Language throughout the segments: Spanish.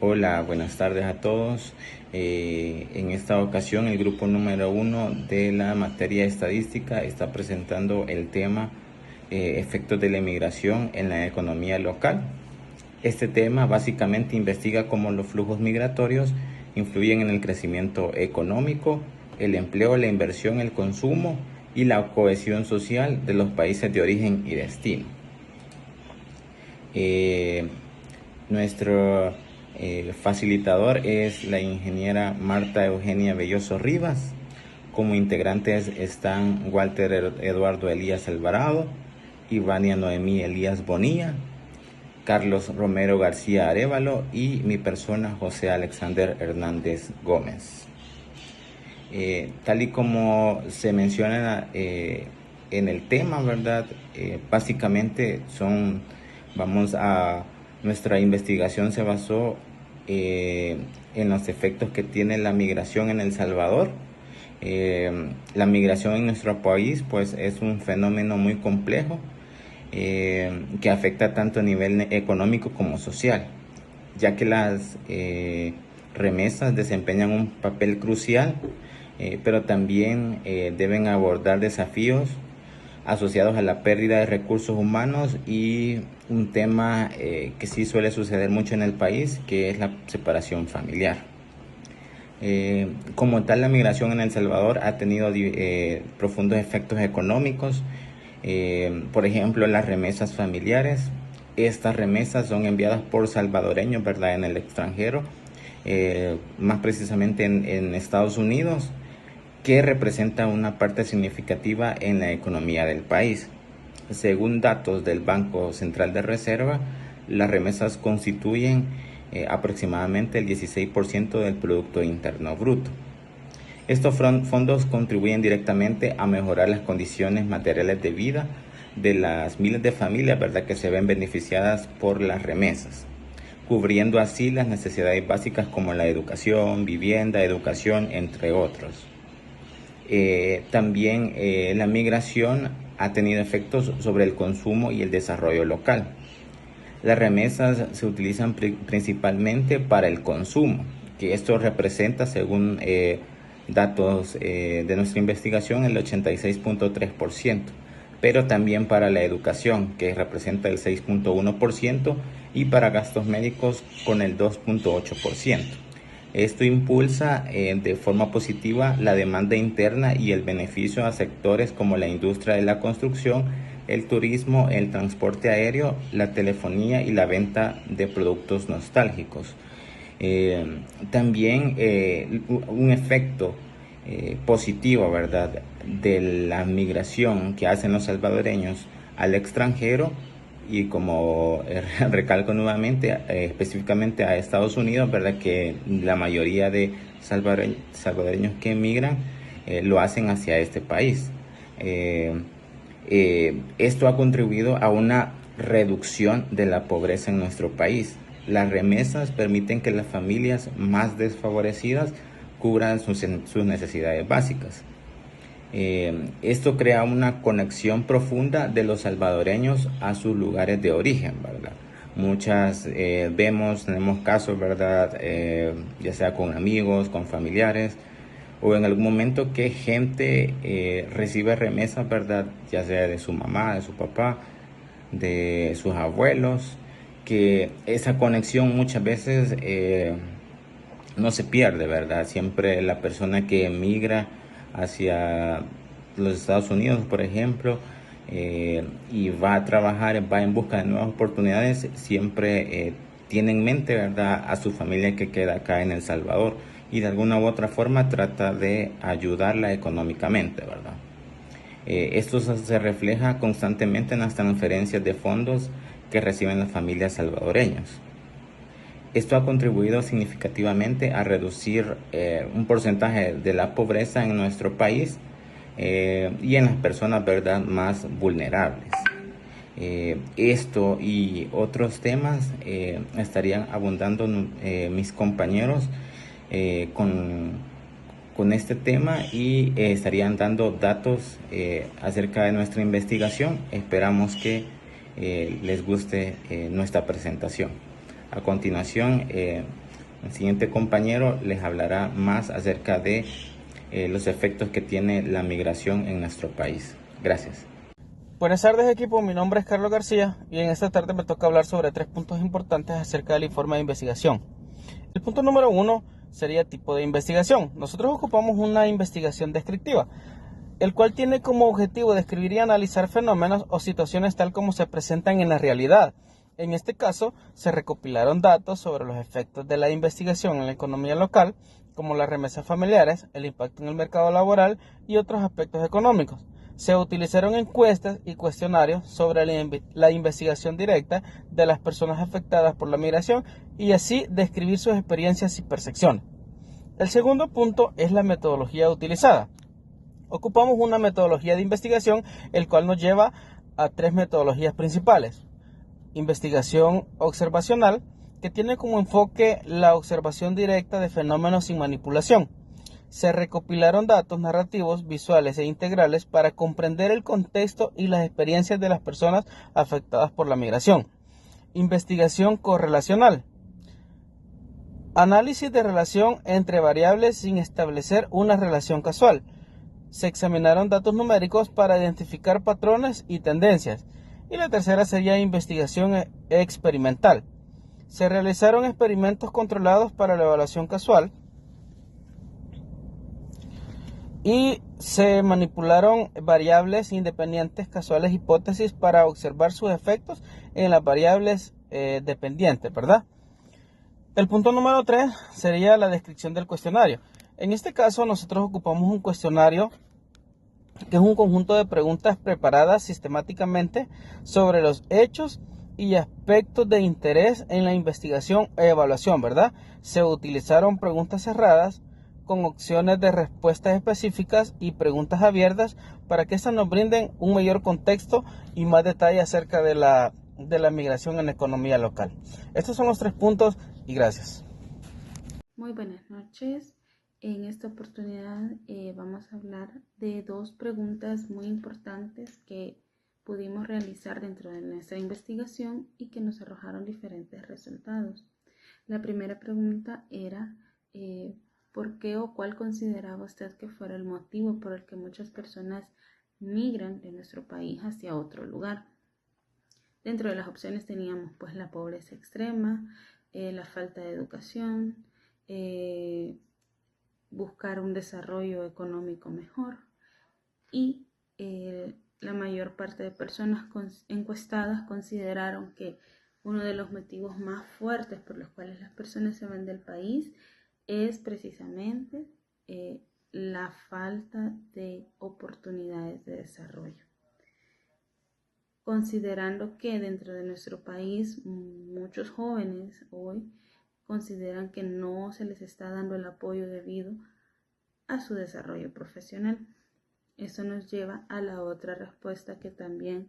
Hola, buenas tardes a todos. En esta ocasión el grupo número 1 de la materia de estadística está presentando el tema efectos de la inmigración en la economía local. Este tema básicamente investiga cómo los flujos migratorios influyen en el crecimiento económico, el empleo, la inversión, el consumo y la cohesión social de los países de origen y destino. Eh, Nuestro facilitador es la ingeniera Marta Eugenia Belloso Rivas. Como integrantes están Walter Eduardo Elías Alvarado, Ivania Noemí Elías Bonilla, Carlos Romero García Arévalo y mi persona José Alexander Hernández Gómez. Tal y como se menciona en el tema, ¿verdad? Básicamente nuestra investigación se basó en los efectos que tiene la migración en El Salvador. La migración en nuestro país pues es un fenómeno muy complejo que afecta tanto a nivel económico como social, ya que las remesas desempeñan un papel crucial, pero también deben abordar desafíos asociados a la pérdida de recursos humanos y un tema que sí suele suceder mucho en el país, que es la separación familiar. Como tal, la migración en El Salvador ha tenido profundos efectos económicos. Por ejemplo, las remesas familiares. Estas remesas son enviadas por salvadoreños, ¿verdad?, en el extranjero, más precisamente en Estados Unidos, que representa una parte significativa en la economía del país. Según datos del Banco Central de Reserva, las remesas constituyen aproximadamente el 16% del Producto Interno Bruto. Estos fondos contribuyen directamente a mejorar las condiciones materiales de vida de las miles de familias, ¿verdad?, que se ven beneficiadas por las remesas, cubriendo así las necesidades básicas como la educación, vivienda, educación, entre otros. También la migración ha tenido efectos sobre el consumo y el desarrollo local. Las remesas se utilizan principalmente para el consumo, que esto representa, según datos de nuestra investigación, el 86.3%, pero también para la educación, que representa el 6.1%, y para gastos médicos con el 2.8%. Esto impulsa de forma positiva la demanda interna y el beneficio a sectores como la industria de la construcción, el turismo, el transporte aéreo, la telefonía y la venta de productos nostálgicos. También un efecto positivo, ¿verdad?, de la migración que hacen los salvadoreños al extranjero, y como recalco nuevamente, específicamente a Estados Unidos, ¿verdad?, que la mayoría de salvadoreños que emigran lo hacen hacia este país. Esto ha contribuido a una reducción de la pobreza en nuestro país. Las remesas permiten que las familias más desfavorecidas cubran sus necesidades básicas. Esto crea una conexión profunda de los salvadoreños a sus lugares de origen, ¿verdad? Tenemos casos, ¿verdad?, ya sea con amigos, con familiares, o en algún momento que gente recibe remesas, ¿verdad?, ya sea de su mamá, de su papá, de sus abuelos, que esa conexión muchas veces no se pierde, ¿verdad? Siempre la persona que emigra hacia los Estados Unidos, por ejemplo, y va a trabajar, va en busca de nuevas oportunidades, siempre tiene en mente, ¿verdad?, a su familia que queda acá en El Salvador, y de alguna u otra forma trata de ayudarla económicamente, ¿verdad? Esto se refleja constantemente en las transferencias de fondos que reciben las familias salvadoreñas. Esto ha contribuido significativamente a reducir un porcentaje de la pobreza en nuestro país y en las personas, ¿verdad?, más vulnerables. Esto y otros temas estarían abundando mis compañeros con este tema, y estarían dando datos acerca de nuestra investigación. Esperamos que les guste nuestra presentación. A continuación El siguiente compañero les hablará más acerca de los efectos que tiene la migración en nuestro país. Gracias. Buenas tardes, equipo, mi nombre es Carlos García y en esta tarde me toca hablar sobre 3 puntos importantes acerca del informe de investigación. El punto número 1 sería tipo de investigación. Nosotros ocupamos una investigación descriptiva, el cual tiene como objetivo describir y analizar fenómenos o situaciones tal como se presentan en la realidad. En este caso, se recopilaron datos sobre los efectos de la investigación en la economía local, como las remesas familiares, el impacto en el mercado laboral y otros aspectos económicos. Se utilizaron encuestas y cuestionarios sobre la investigación directa de las personas afectadas por la migración y así describir sus experiencias y percepciones. El segundo punto es la metodología utilizada. Ocupamos una metodología de investigación, el cual nos lleva a 3 metodologías principales. Investigación observacional, que tiene como enfoque la observación directa de fenómenos sin manipulación. Se recopilaron datos narrativos, visuales e integrales para comprender el contexto y las experiencias de las personas afectadas por la migración. Investigación correlacional. Análisis de relación entre variables sin establecer una relación casual. Se examinaron datos numéricos para identificar patrones y tendencias. Y la tercera sería investigación experimental. Se realizaron experimentos controlados para la evaluación casual y se manipularon variables independientes casuales hipótesis para observar sus efectos en las variables dependientes, ¿verdad? El punto número 3 sería la descripción del cuestionario. En este caso nosotros ocupamos un cuestionario que es un conjunto de preguntas preparadas sistemáticamente sobre los hechos y aspectos de interés en la investigación e evaluación, ¿verdad? Se utilizaron preguntas cerradas con opciones de respuestas específicas y preguntas abiertas para que estas nos brinden un mayor contexto y más detalle acerca de la migración en la economía local. Estos son los 3 puntos y gracias. Muy buenas noches. En esta oportunidad vamos a hablar de 2 preguntas muy importantes que pudimos realizar dentro de nuestra investigación y que nos arrojaron diferentes resultados. La primera pregunta era ¿por qué o cuál consideraba usted que fuera el motivo por el que muchas personas migran de nuestro país hacia otro lugar? Dentro de las opciones teníamos pues la pobreza extrema, la falta de educación, buscar un desarrollo económico mejor y la mayor parte de personas encuestadas consideraron que uno de los motivos más fuertes por los cuales las personas se van del país es precisamente la falta de oportunidades de desarrollo. Considerando que dentro de nuestro país muchos jóvenes hoy consideran que no se les está dando el apoyo debido a su desarrollo profesional. Eso nos lleva a la otra respuesta que también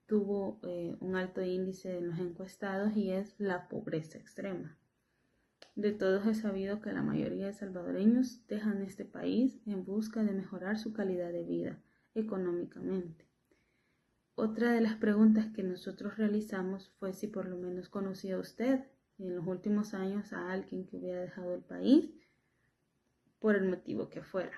tuvo un alto índice en los encuestados y es la pobreza extrema. De todos es sabido que la mayoría de salvadoreños dejan este país en busca de mejorar su calidad de vida económicamente. Otra de las preguntas que nosotros realizamos fue si por lo menos conocía usted en los últimos años a alguien que hubiera dejado el país por el motivo que fuera.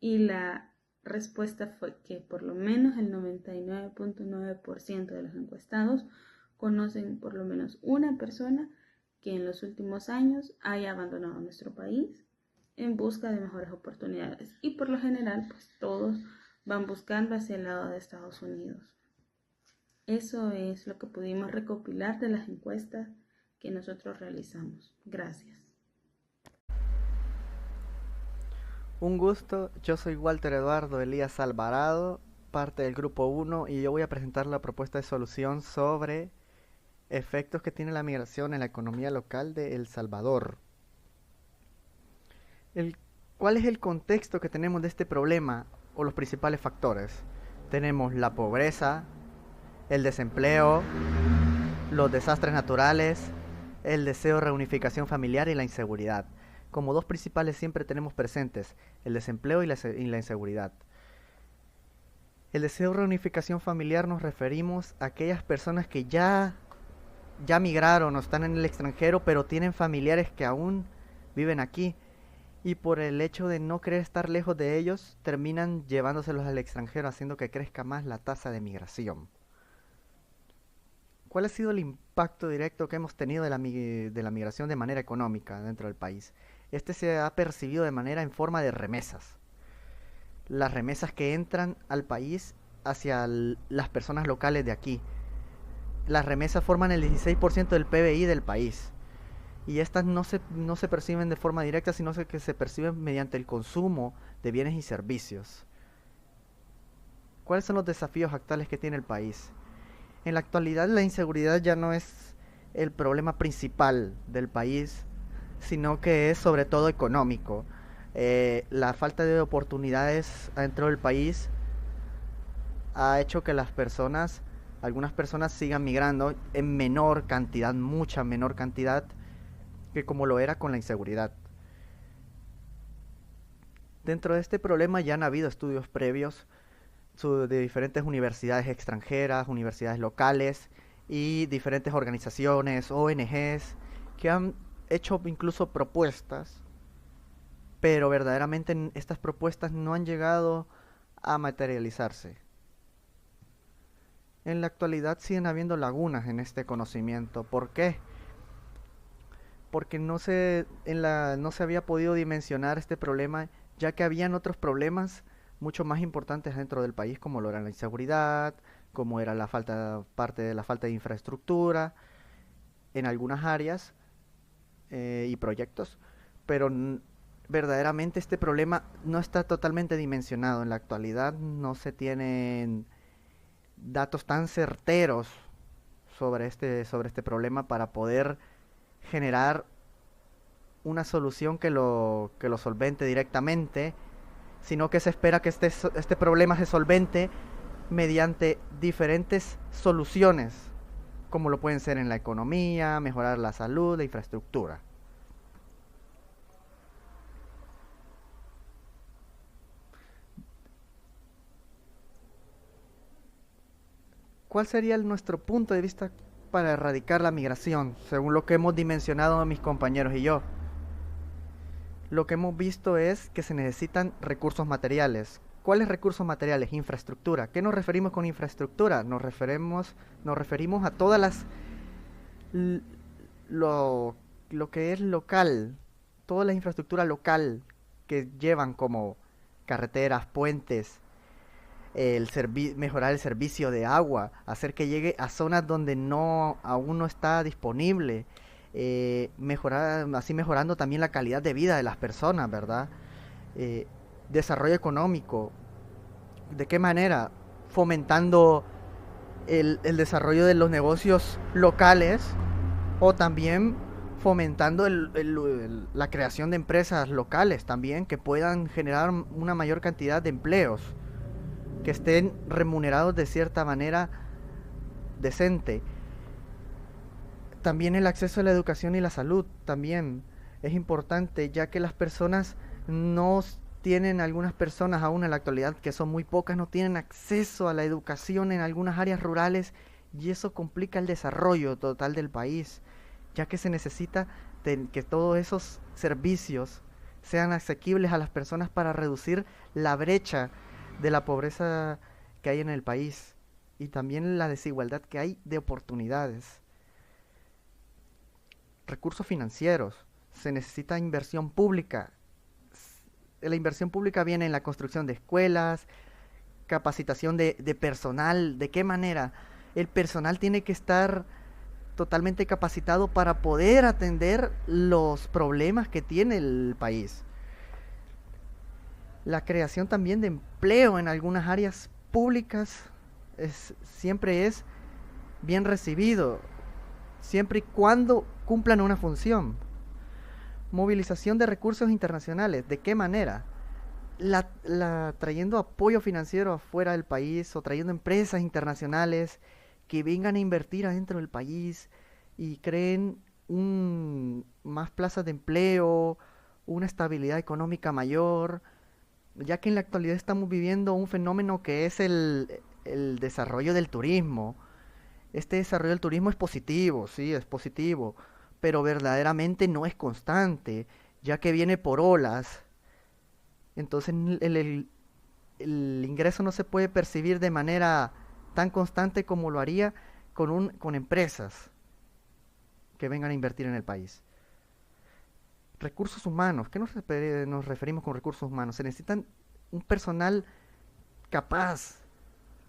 Y la respuesta fue que por lo menos el 99.9% de los encuestados conocen por lo menos una persona que en los últimos años haya abandonado nuestro país en busca de mejores oportunidades. Y por lo general, pues todos van buscando hacia el lado de Estados Unidos. Eso es lo que pudimos recopilar de las encuestas que nosotros realizamos. Gracias. Un gusto, yo soy Walter Eduardo Elías Alvarado, parte del grupo 1 y yo voy a presentar la propuesta de solución sobre efectos que tiene la migración en la economía local de El Salvador. ¿Cuál es el contexto que tenemos de este problema o los principales factores? Tenemos la pobreza, el desempleo, los desastres naturales, el deseo de reunificación familiar y la inseguridad. Como 2 principales siempre tenemos presentes el desempleo y la inseguridad. El deseo de reunificación familiar nos referimos a aquellas personas que ya ya migraron o están en el extranjero, pero tienen familiares que aún viven aquí. Y por el hecho de no querer estar lejos de ellos, terminan llevándoselos al extranjero, haciendo que crezca más la tasa de migración. ¿Cuál ha sido el impacto directo que hemos tenido de la migración de manera económica dentro del país? Este se ha percibido de manera en forma de remesas. Las remesas que entran al país hacia las personas locales de aquí. Las remesas forman el 16% del PBI del país. Y estas no se perciben de forma directa, sino que se perciben mediante el consumo de bienes y servicios. ¿Cuáles son los desafíos actuales que tiene el país? En la actualidad la inseguridad ya no es el problema principal del país, sino que es sobre todo económico. La falta de oportunidades dentro del país ha hecho que algunas personas sigan migrando en menor cantidad, mucha menor cantidad, que como lo era con la inseguridad. Dentro de este problema ya han habido estudios previos de diferentes universidades extranjeras, universidades locales y diferentes organizaciones, ONGs, que han hecho incluso propuestas, pero verdaderamente estas propuestas no han llegado a materializarse. En la actualidad siguen habiendo lagunas en este conocimiento. ¿Por qué? Porque no se había podido dimensionar este problema, ya que habían otros problemas mucho más importantes dentro del país, como lo era la inseguridad, como era parte de la falta de infraestructura en algunas áreas y proyectos, pero verdaderamente este problema no está totalmente dimensionado. En la actualidad no se tienen datos tan certeros sobre este problema para poder generar una solución que lo solvente directamente, sino que se espera que este problema se solvente mediante diferentes soluciones, como lo pueden ser en la economía, mejorar la salud, la infraestructura. ¿Cuál sería nuestro punto de vista para erradicar la migración, según lo que hemos dimensionado mis compañeros y yo? Lo que hemos visto es que se necesitan recursos materiales. ¿Cuáles recursos materiales? Infraestructura. ¿Qué nos referimos con infraestructura? Nos referimos a todas lo que es local, toda la infraestructura local que llevan como carreteras, puentes, mejorar el servicio de agua, hacer que llegue a zonas donde aún no está disponible, mejorando también la calidad de vida de las personas, ¿verdad? Desarrollo económico. ¿De qué manera? Fomentando el desarrollo de los negocios locales, o también fomentando la creación de empresas locales también que puedan generar una mayor cantidad de empleos, que estén remunerados de cierta manera decente. También el acceso a la educación y la salud también es importante, ya que las personas no tienen, algunas personas aún en la actualidad, que son muy pocas, no tienen acceso a la educación en algunas áreas rurales, y eso complica el desarrollo total del país, ya que se necesita que todos esos servicios sean asequibles a las personas para reducir la brecha de la pobreza que hay en el país y también la desigualdad que hay de oportunidades. Recursos financieros. Se necesita inversión pública. La inversión pública viene en la construcción de escuelas, capacitación de personal. ¿De qué manera? El personal tiene que estar totalmente capacitado para poder atender los problemas que tiene el país. La creación también de empleo en algunas áreas públicas siempre es bien recibido, siempre y cuando cumplan una función. Movilización de recursos internacionales. ¿De qué manera? Trayendo apoyo financiero afuera del país, o trayendo empresas internacionales que vengan a invertir adentro del país y creen más plazas de empleo, una estabilidad económica mayor, ya que en la actualidad estamos viviendo un fenómeno que es el desarrollo del turismo, Este desarrollo del turismo es positivo, sí, es positivo, pero verdaderamente no es constante, ya que viene por olas. Entonces el ingreso no se puede percibir de manera tan constante como lo haría con empresas que vengan a invertir en el país. Recursos humanos, ¿qué nos referimos con recursos humanos? Se necesitan un personal capaz.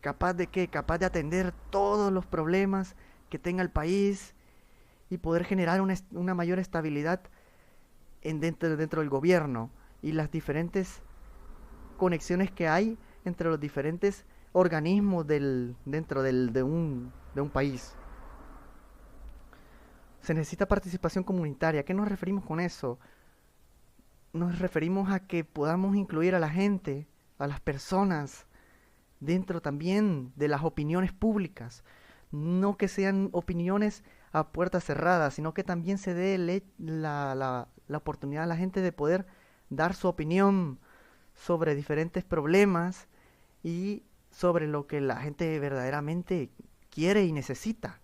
¿Capaz de qué? Capaz de atender todos los problemas que tenga el país y poder generar una mayor estabilidad dentro del gobierno y las diferentes conexiones que hay entre los diferentes organismos de un país. Se necesita participación comunitaria. ¿A qué nos referimos con eso? Nos referimos a que podamos incluir a la gente, a las personas, dentro también de las opiniones públicas. No que sean opiniones a puertas cerradas, sino que también se dé la oportunidad a la gente de poder dar su opinión sobre diferentes problemas y sobre lo que la gente verdaderamente quiere y necesita.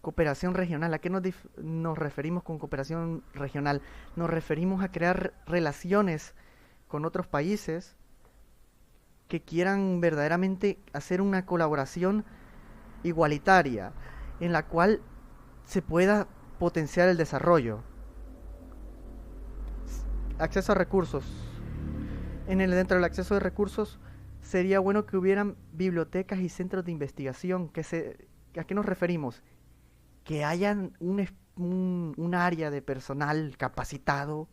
Cooperación regional. ¿A qué nos referimos con cooperación regional? Nos referimos a crear relaciones con otros países que quieran verdaderamente hacer una colaboración igualitaria en la cual se pueda potenciar el desarrollo. Acceso a recursos. Dentro del acceso de recursos sería bueno que hubieran bibliotecas y centros de investigación. ¿A qué nos referimos? Que hayan un área de personal capacitado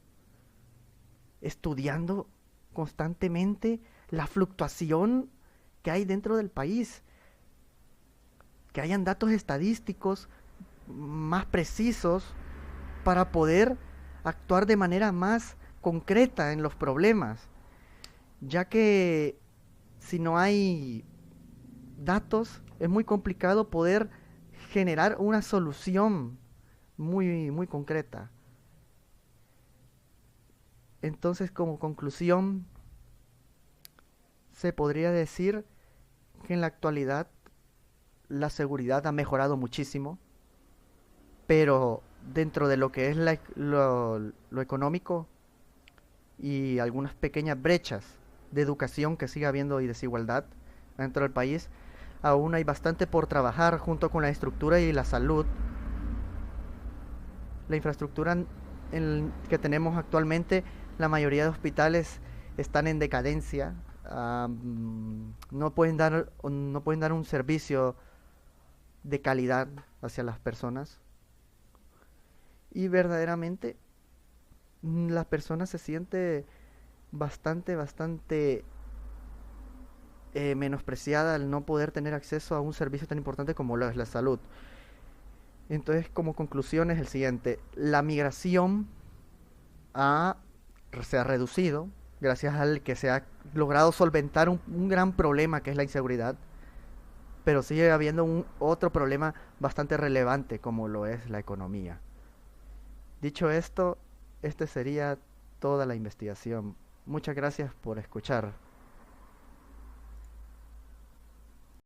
estudiando constantemente la fluctuación que hay dentro del país, que hayan datos estadísticos más precisos para poder actuar de manera más concreta en los problemas, ya que si no hay datos es muy complicado poder generar una solución muy concreta. Entonces, como conclusión, se podría decir que en la actualidad la seguridad ha mejorado muchísimo, pero dentro de lo que es lo económico y algunas pequeñas brechas de educación que sigue habiendo y desigualdad dentro del país, aún hay bastante por trabajar junto con la estructura y la salud. La infraestructura que tenemos actualmente, la mayoría de hospitales están en decadencia. No pueden dar un servicio de calidad hacia las personas. Y verdaderamente la persona se siente bastante menospreciada al no poder tener acceso a un servicio tan importante como lo es la salud. Entonces, como conclusión es el siguiente: la migración se ha reducido gracias al que se ha logrado solventar un gran problema que es la inseguridad, pero sigue habiendo otro problema bastante relevante como lo es la economía. Dicho esto, este sería toda la investigación. Muchas gracias por escuchar.